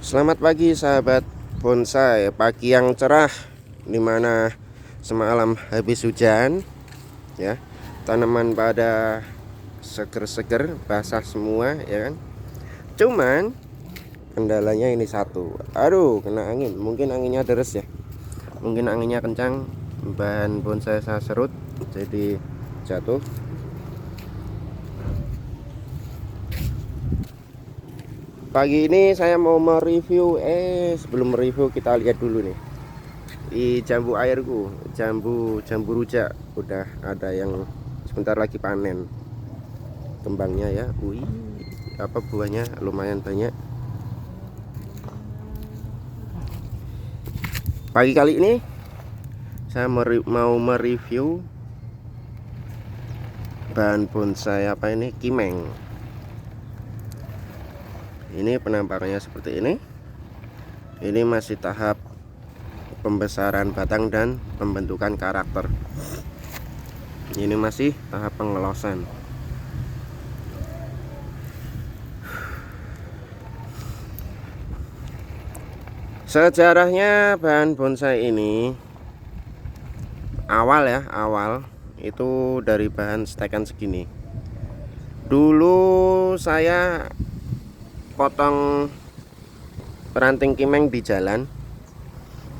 Selamat pagi sahabat bonsai, pagi yang cerah dimana semalam habis hujan ya. Tanaman pada seger-seger, basah semua ya kan. Cuman kendalanya ini satu. Aduh, kena angin. Mungkin anginnya deres ya. Mungkin anginnya kencang, bahan bonsai saya serut jadi jatuh. Pagi ini saya mau mereview, sebelum mereview kita lihat dulu nih. Di jambu airku, jambu rujak udah ada yang sebentar lagi panen kembangnya ya. Wih, apa buahnya lumayan banyak. Pagi kali ini saya mau mereview bahan bonsai apa ini, kimeng. Ini penampakannya seperti ini. Ini masih tahap pembesaran batang dan pembentukan karakter. Ini masih tahap pengelosan. Sejarahnya bahan bonsai ini awal itu dari bahan stekan segini. Dulu saya potong ranting kimeng di jalan,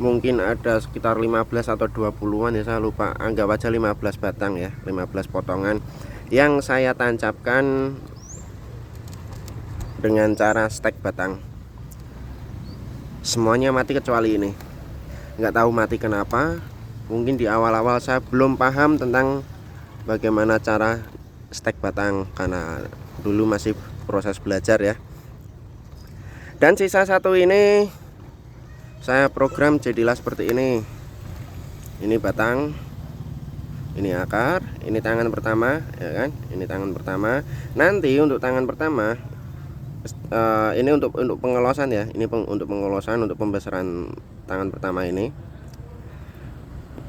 mungkin ada sekitar 15 atau 20-an ya, saya lupa, anggap aja 15 batang ya, 15 potongan yang saya tancapkan dengan cara stek batang. Semuanya mati kecuali ini, nggak tahu mati kenapa. Mungkin di awal-awal saya belum paham tentang bagaimana cara stek batang, karena dulu masih proses belajar ya. Dan sisa satu ini saya program jadilah seperti ini. Ini batang, ini akar, ini tangan pertama ya kan, ini tangan pertama. Nanti untuk tangan pertama ini untuk pengelosan ya, ini untuk pengelosan, untuk pembesaran tangan pertama ini.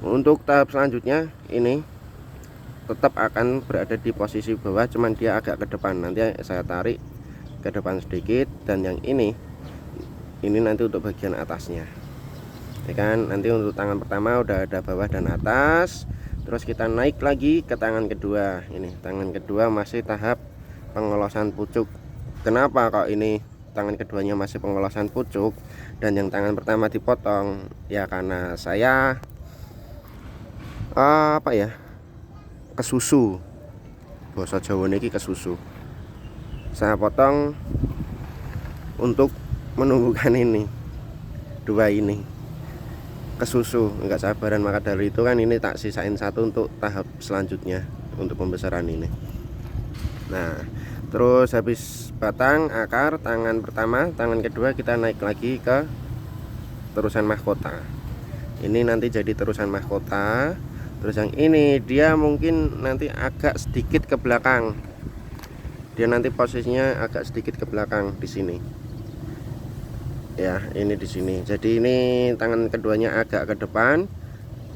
Untuk tahap selanjutnya ini tetap akan berada di posisi bawah, cuman dia agak ke depan. Nanti saya tarik ke depan sedikit, dan yang ini nanti untuk bagian atasnya ya kan. Nanti untuk tangan pertama udah ada bawah dan atas, terus kita naik lagi ke tangan kedua. Ini tangan kedua masih tahap pengelosan pucuk. Kenapa kok ini tangan keduanya masih pengelosan pucuk dan yang tangan pertama dipotong? Ya karena saya kesusu, basa Jawa niki kesusu. Saya potong untuk menumbuhkan ini, dua ini kesusu, enggak sabaran. Maka dari itu kan ini tak sisain satu untuk tahap selanjutnya, untuk pembesaran ini. Nah, terus habis batang, akar, tangan pertama, tangan kedua, kita naik lagi ke terusan mahkota. Ini nanti jadi terusan mahkota. Terus yang ini dia mungkin nanti agak sedikit ke belakang. Dia nanti posisinya agak sedikit ke belakang di sini. Ya, ini di sini. Jadi ini tangan keduanya agak ke depan.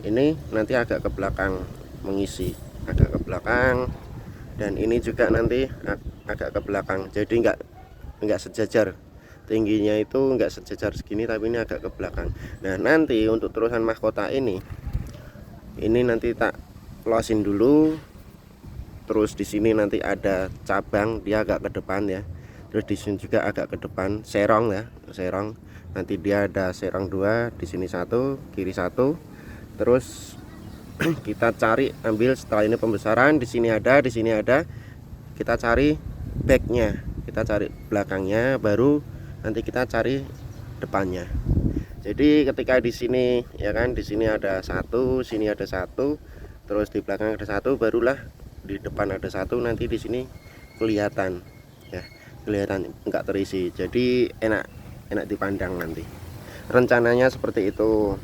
Ini nanti agak ke belakang, mengisi agak ke belakang. Dan ini juga nanti agak ke belakang. Jadi enggak sejajar. Tingginya itu enggak sejajar segini, tapi ini agak ke belakang. Nah, nanti untuk terusan mahkota ini nanti tak losin dulu. Terus di sini nanti ada cabang, dia agak ke depan ya. Terus di sini juga agak ke depan, serong ya, serong. Nanti dia ada serong dua, di sini satu, kiri satu. Terus kita cari, ambil setelah ini pembesaran, di sini ada, di sini ada. Kita cari backnya, kita cari belakangnya, baru nanti kita cari depannya. Jadi ketika di sini ya kan, di sini ada satu, sini ada satu, terus di belakang ada satu, barulah di depan ada satu. Nanti di sini kelihatan ya, kelihatan enggak terisi. Jadi enak dipandang nanti. Rencananya seperti itu.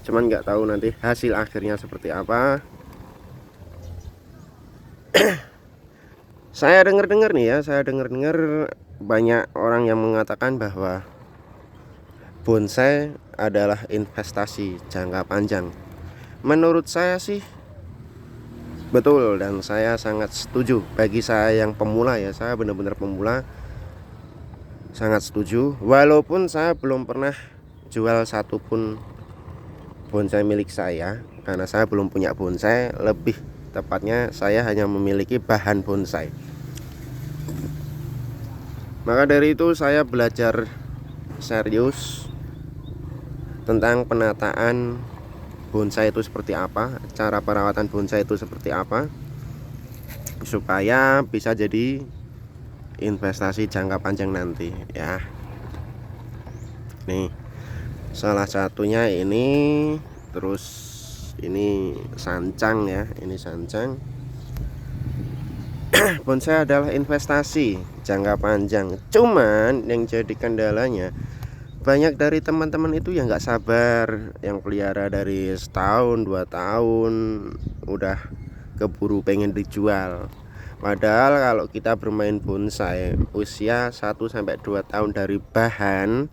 Cuman nggak tahu nanti hasil akhirnya seperti apa. Saya dengar-dengar nih ya, saya dengar-dengar banyak orang yang mengatakan bahwa bonsai adalah investasi jangka panjang. Menurut saya sih betul, dan saya sangat setuju. Bagi saya yang pemula ya, saya benar-benar pemula, sangat setuju. Walaupun saya belum pernah jual satupun bonsai milik saya, karena saya belum punya bonsai. Lebih tepatnya saya hanya memiliki bahan bonsai. Maka dari itu saya belajar serius tentang penataan bonsai itu seperti apa, cara perawatan bonsai itu seperti apa, supaya bisa jadi investasi jangka panjang nanti ya. Nih, salah satunya ini, terus ini sancang ya, ini sancang. Bonsai adalah investasi jangka panjang. Cuman yang jadi kendalanya, banyak dari teman-teman itu yang nggak sabar, yang pelihara dari setahun 2 tahun udah keburu pengen dijual. Padahal kalau kita bermain bonsai usia 1-2 tahun dari bahan,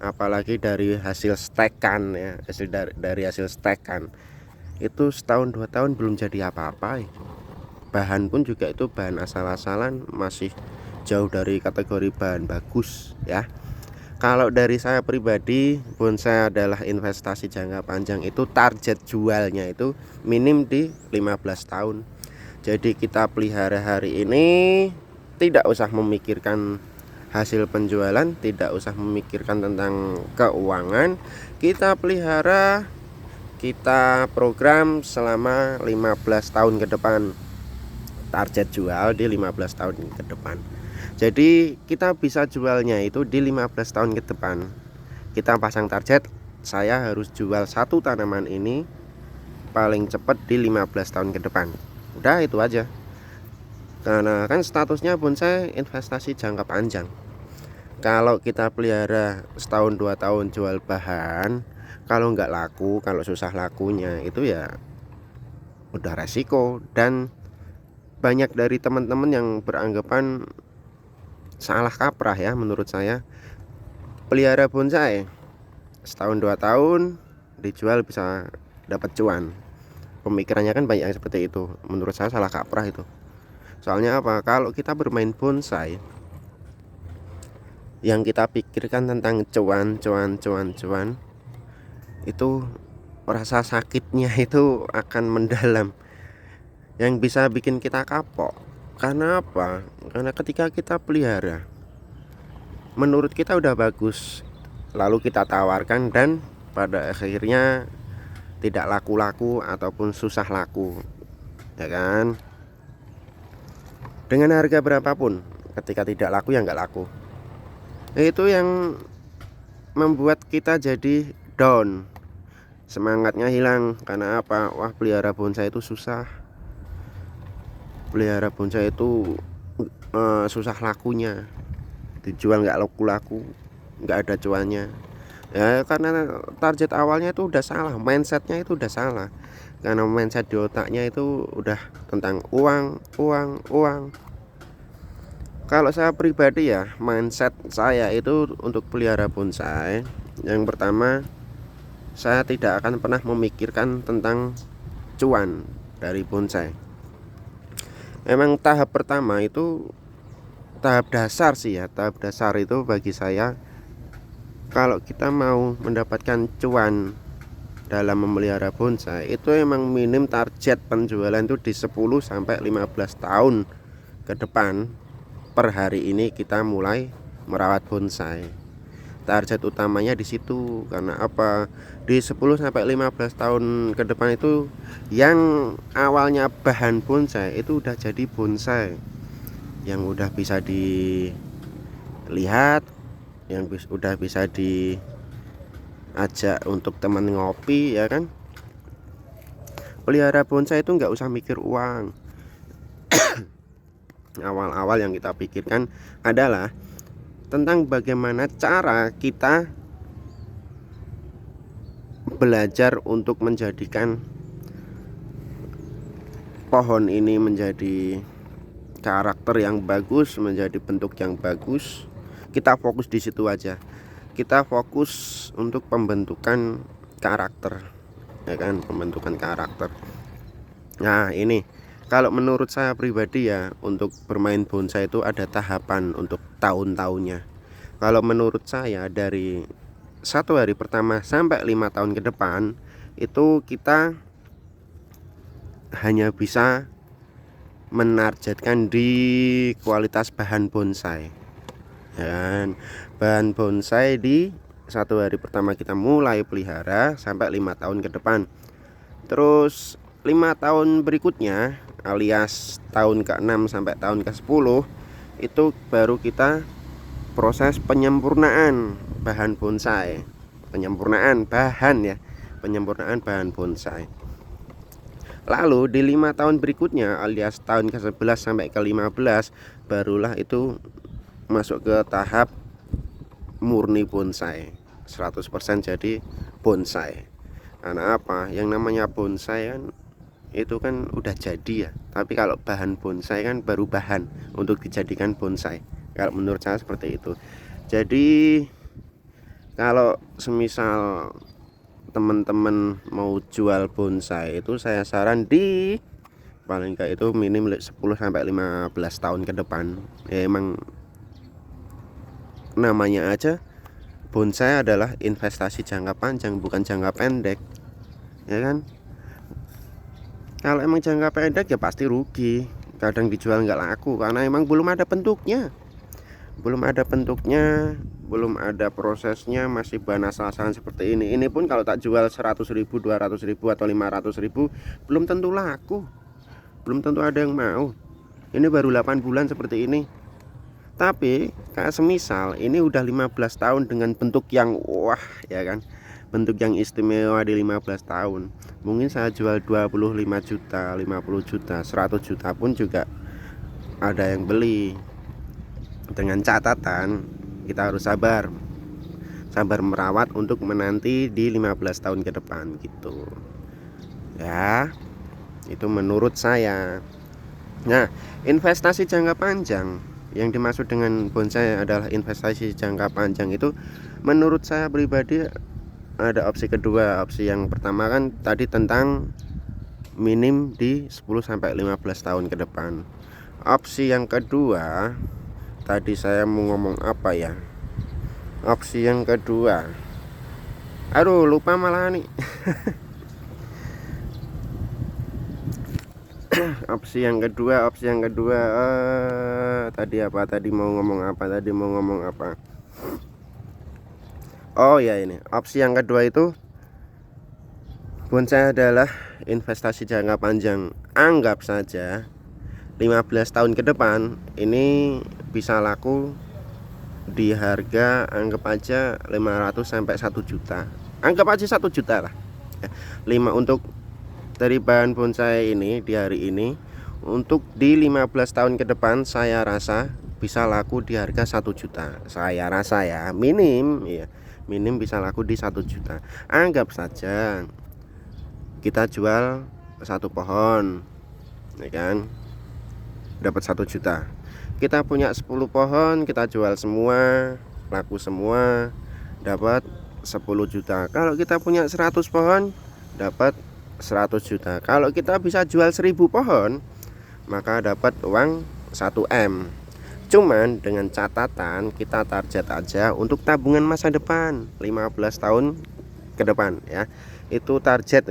apalagi dari hasil stekan ya, dari hasil stekan itu setahun 2 tahun belum jadi apa-apa. Bahan pun juga itu bahan asal-asalan, masih jauh dari kategori bahan bagus ya. Kalau dari saya pribadi, bonsai adalah investasi jangka panjang. Itu target jualnya itu minim di 15 tahun. Jadi kita pelihara hari ini, tidak usah memikirkan hasil penjualan, tidak usah memikirkan tentang keuangan. Kita pelihara, kita program selama 15 tahun ke depan. Target jual di 15 tahun ke depan. Jadi kita bisa jualnya itu di 15 tahun ke depan. Kita pasang target, saya harus jual satu tanaman ini paling cepat di 15 tahun ke depan. Udah itu aja. Karena kan statusnya bonsai investasi jangka panjang. Kalau kita pelihara setahun 2 tahun jual bahan, kalau nggak laku, kalau susah lakunya itu ya udah resiko. Dan banyak dari teman-teman yang beranggapan salah kaprah ya menurut saya. Pelihara bonsai setahun 2 tahun dijual bisa dapat cuan. Pemikirannya kan banyak yang seperti itu. Menurut saya salah kaprah itu. Soalnya apa? Kalau kita bermain bonsai, yang kita pikirkan tentang cuan, itu rasa sakitnya itu akan mendalam, yang bisa bikin kita kapok. Karena apa? Karena ketika kita pelihara, menurut kita udah bagus, lalu kita tawarkan dan pada akhirnya tidak laku-laku ataupun susah laku, ya kan? Dengan harga berapapun, ketika tidak laku ya nggak laku. Itu yang membuat kita jadi down, semangatnya hilang. Karena apa? Wah, pelihara bonsai itu susah, pelihara bonsai itu susah lakunya, dijual nggak laku-laku, nggak ada cuannya ya. Karena target awalnya itu udah salah, mindsetnya itu udah salah. Karena mindset di otaknya itu udah tentang uang. Kalau saya pribadi ya, mindset saya itu untuk pelihara bonsai, yang pertama, saya tidak akan pernah memikirkan tentang cuan dari bonsai. Memang tahap pertama itu tahap dasar sih ya. Tahap dasar itu bagi saya, kalau kita mau mendapatkan cuan dalam memelihara bonsai, itu emang minim target penjualan itu di 10-15 tahun ke depan. Per hari ini kita mulai merawat bonsai, target utamanya di situ. Karena apa? Di 10-15 tahun ke depan itu, yang awalnya bahan bonsai itu udah jadi bonsai yang udah bisa dilihat, yang udah bisa diajak untuk teman ngopi, ya kan? Pelihara bonsai itu nggak usah mikir uang. Awal-awal yang kita pikirkan adalah tentang bagaimana cara kita belajar untuk menjadikan pohon ini menjadi karakter yang bagus, menjadi bentuk yang bagus. Kita fokus di situ aja. Kita fokus untuk pembentukan karakter, ya kan, pembentukan karakter. Nah, ini kalau menurut saya pribadi ya, untuk bermain bonsai itu ada tahapan untuk tahun-tahunnya. Kalau menurut saya dari 1 hari pertama sampai 5 tahun ke depan itu kita hanya bisa menargetkan di kualitas bahan bonsai, ya kan? Bahan bonsai di 1 hari pertama kita mulai pelihara sampai 5 tahun ke depan. Terus 5 tahun berikutnya alias tahun ke-6 sampai tahun ke-10 itu baru kita proses penyempurnaan bahan bonsai, penyempurnaan bahan ya, penyempurnaan bahan bonsai. Lalu di 5 tahun berikutnya alias tahun ke-11 sampai ke-15 barulah itu masuk ke tahap murni bonsai, 100% jadi bonsai. Karena apa? Yang namanya bonsai kan itu kan udah jadi ya. Tapi kalau bahan bonsai kan baru bahan untuk dijadikan bonsai. Kalau menurut saya seperti itu. Jadi kalau semisal teman-teman mau jual bonsai itu saya saran di paling enggak itu minim 10 sampai 15 tahun ke depan. Ya emang namanya aja bonsai adalah investasi jangka panjang bukan jangka pendek. Ya kan? Kalau emang jangka pendek ya pasti rugi. Kadang dijual nggak laku karena emang belum ada bentuknya. Belum ada bentuknya, belum ada prosesnya, masih bahan asal-asalan seperti ini. Ini pun kalau tak jual 100.000, 200.000 atau 500.000 belum tentu laku, belum tentu ada yang mau. Ini baru 8 bulan seperti ini. Tapi kayak semisal ini udah 15 tahun dengan bentuk yang wah ya kan, bentuk yang istimewa di 15 tahun. Mungkin saya jual 25 juta, 50 juta, 100 juta pun juga ada yang beli. Dengan catatan kita harus sabar merawat untuk menanti di 15 tahun ke depan gitu ya, itu menurut saya. Nah, investasi jangka panjang yang dimaksud dengan bonsai adalah investasi jangka panjang itu menurut saya pribadi ada opsi kedua. Opsi yang pertama kan tadi tentang minim di 10 sampai 15 tahun ke depan. Opsi yang kedua tadi saya mau ngomong apa ya? Opsi yang kedua, aduh lupa malah nih. opsi yang kedua tadi apa? Tadi mau ngomong apa? Oh ya, ini opsi yang kedua itu bonsai adalah investasi jangka panjang. Anggap saja 15 tahun ke depan ini bisa laku di harga anggap aja 500 sampai 1 juta. Anggap aja 1 juta lah. 5 untuk dari bahan bonsai ini di hari ini untuk di 15 tahun ke depan saya rasa bisa laku di harga 1 juta. Saya rasa ya, minim ya. Minim bisa laku di 1 juta. Anggap saja kita jual 1 pohon ya kan, dapat 1 juta. Kita punya 10 pohon, kita jual semua, laku semua, dapat 10 juta. Kalau kita punya 100 pohon, dapat 100 juta. Kalau kita bisa jual 1000 pohon, maka dapat uang 1 M. Cuman dengan catatan kita target aja untuk tabungan masa depan 15 tahun ke depan ya. Itu target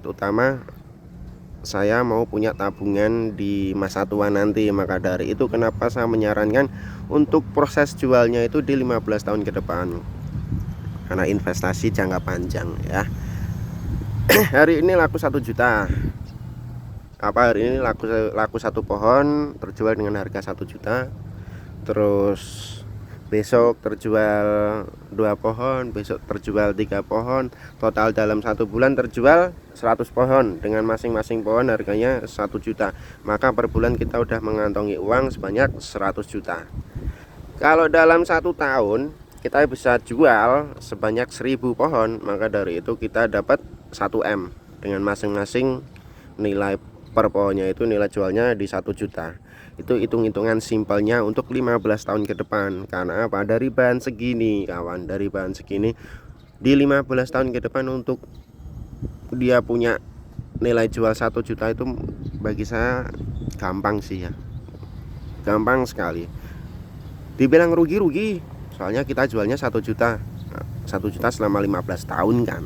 utama. Saya mau punya tabungan di masa tua nanti. Maka dari itu kenapa saya menyarankan untuk proses jualnya itu di 15 tahun ke depan, karena investasi jangka panjang ya. Hari ini laku 1 juta. Hari ini laku 1 pohon terjual dengan harga 1 juta. Terus besok terjual 2 pohon, besok terjual 3 pohon, total dalam 1 bulan terjual 100 pohon dengan masing-masing pohon harganya 1 juta. Maka per bulan kita udah mengantongi uang sebanyak 100 juta. Kalau dalam 1 tahun kita bisa jual sebanyak 1000 pohon, maka dari itu kita dapat 1 M dengan masing-masing nilai per pohonnya itu nilai jualnya di 1 juta. Itu hitung-hitungan simpelnya untuk 15 tahun ke depan. Karena apa? Dari bahan segini kawan, dari bahan segini di 15 tahun ke depan untuk dia punya nilai jual 1 juta itu bagi saya gampang sih ya, gampang sekali. Dibilang rugi Soalnya kita jualnya 1 juta, 1 juta selama 15 tahun kan,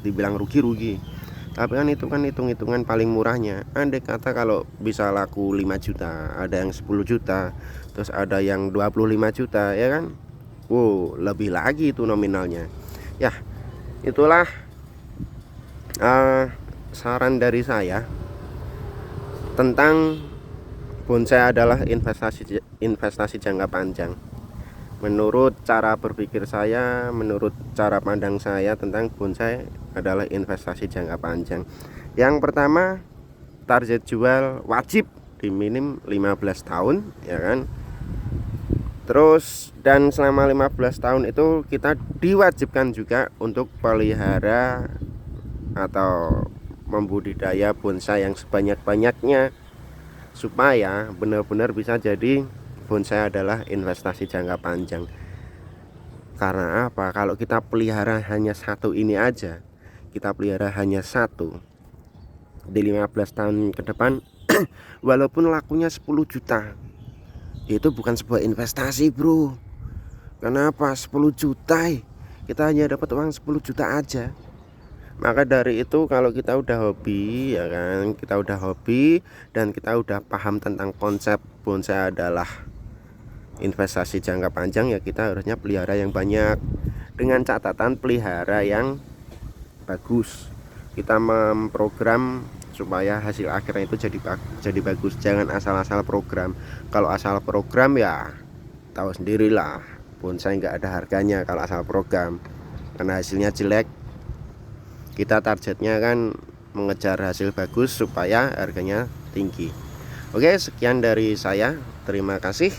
dibilang rugi. Tapi kan itu kan hitung-hitungan paling murahnya. Andai kata kalau bisa laku 5 juta, ada yang 10 juta, terus ada yang 25 juta ya kan. Wow, lebih lagi itu nominalnya. Ya, itulah saran dari saya tentang bonsai adalah investasi jangka panjang. Menurut cara berpikir saya, menurut cara pandang saya tentang bonsai adalah investasi jangka panjang. Yang pertama, target jual wajib di minim 15 tahun ya kan. Terus dan selama 15 tahun itu kita diwajibkan juga untuk pelihara atau membudidaya bonsai yang sebanyak-banyaknya, supaya benar-benar bisa jadi bonsai adalah investasi jangka panjang. Karena apa? Kalau kita pelihara hanya satu ini aja, kita pelihara hanya satu di 15 tahun ke depan walaupun lakunya 10 juta, itu bukan sebuah investasi bro. Kenapa? 10 juta kita hanya dapat uang 10 juta aja. Maka dari itu kalau kita udah hobi ya kan, kita udah hobi dan kita udah paham tentang konsep bonsai adalah investasi jangka panjang, ya kita harusnya pelihara yang banyak dengan catatan pelihara yang bagus. Kita memprogram supaya hasil akhirnya itu jadi bagus. Jangan asal-asal program. Kalau asal program ya tahu sendirilah, bonsai nggak ada harganya kalau asal program, karena hasilnya jelek. Kita targetnya kan mengejar hasil bagus supaya harganya tinggi. Oke, sekian dari saya. Terima kasih.